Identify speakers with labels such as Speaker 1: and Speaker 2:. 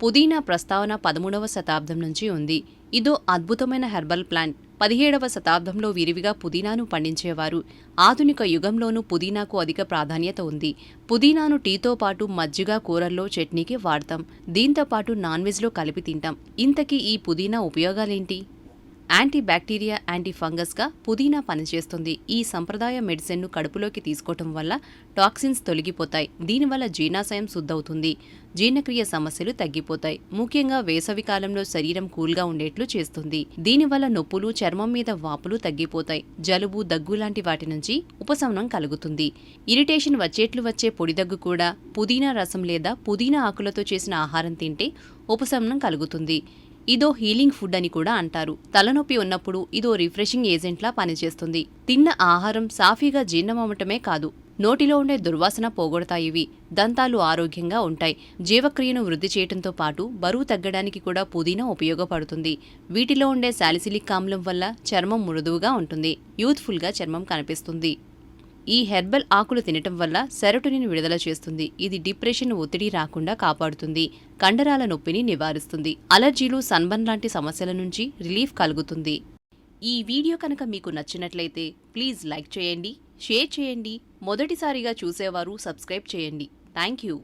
Speaker 1: పుదీనా ప్రస్తావన 13వ శతాబ్దం నుంచి ఉంది. ఇదో అద్భుతమైన హెర్బల్ ప్లాంట్. 17వ శతాబ్దంలో విరివిగా పుదీనాను పండించేవారు. ఆధునిక యుగంలోనూ పుదీనాకు అధిక ప్రాధాన్యత ఉంది. పుదీనాను టీతో పాటు మజ్జిగ, కూరల్లో, చట్నీకి వాడతాం. దీంతో పాటు నాన్ వెజ్లో కలిపి తింటాం. ఇంతకీ ఈ పుదీనా ఉపయోగాలేంటి? యాంటీ బ్యాక్టీరియా, యాంటీ ఫంగస్గా పుదీనా పనిచేస్తుంది. ఈ సంప్రదాయ మెడిసిన్ను కడుపులోకి తీసుకోవటం వల్ల టాక్సిన్స్ తొలగిపోతాయి. దీనివల్ల జీర్ణాశయం శుద్ధవుతుంది. జీర్ణక్రియ సమస్యలు తగ్గిపోతాయి. ముఖ్యంగా వేసవి కాలంలో శరీరం కూల్గా ఉండేట్లు చేస్తుంది. దీనివల్ల నొప్పులు, చర్మం మీద వాపులు తగ్గిపోతాయి. జలుబు, దగ్గు లాంటి వాటి నుంచి ఉపశమనం కలుగుతుంది. ఇరిటేషన్ వచ్చేట్లు వచ్చే పొడి దగ్గు కూడా పుదీనా రసం లేదా పుదీనా ఆకులతో చేసిన ఆహారం తింటే ఉపశమనం కలుగుతుంది. ఇదో హీలింగ్ ఫుడ్ అని కూడా అంటారు. తలనొప్పి ఉన్నప్పుడు ఇదో రిఫ్రెషింగ్ ఏజెంట్లా పనిచేస్తుంది. తిన్న ఆహారం సాఫీగా జీర్ణమవటమే కాదు, నోటిలో ఉండే దుర్వాసన పోగొడతాయివి. దంతాలు ఆరోగ్యంగా ఉంటాయి. జీవక్రియను వృద్ధి చేయడంతో పాటు బరువు తగ్గడానికి కూడా పుదీనా ఉపయోగపడుతుంది. వీటిలో ఉండే సాలిసిలిక్ ఆమ్లం వల్ల చర్మం మృదువుగా ఉంటుంది. యూత్ఫుల్గా చర్మం కనిపిస్తుంది. ఈ హెర్బల్ ఆకులు తినటం వల్ల సెరోటోనిన్ విడుదల చేస్తుంది. ఇది డిప్రెషన్, ఒత్తిడి రాకుండా కాపాడుతుంది. కండరాల నొప్పిని నివారిస్తుంది. అలర్జీలు, సన్బర్న్ లాంటి సమస్యల నుంచి రిలీఫ్ కలుగుతుంది. ఈ వీడియో కనుక మీకు నచ్చినట్లయితే ప్లీజ్ లైక్ చేయండి, షేర్ చేయండి. మొదటిసారిగా చూసేవారు సబ్స్క్రైబ్ చేయండి. Thank you.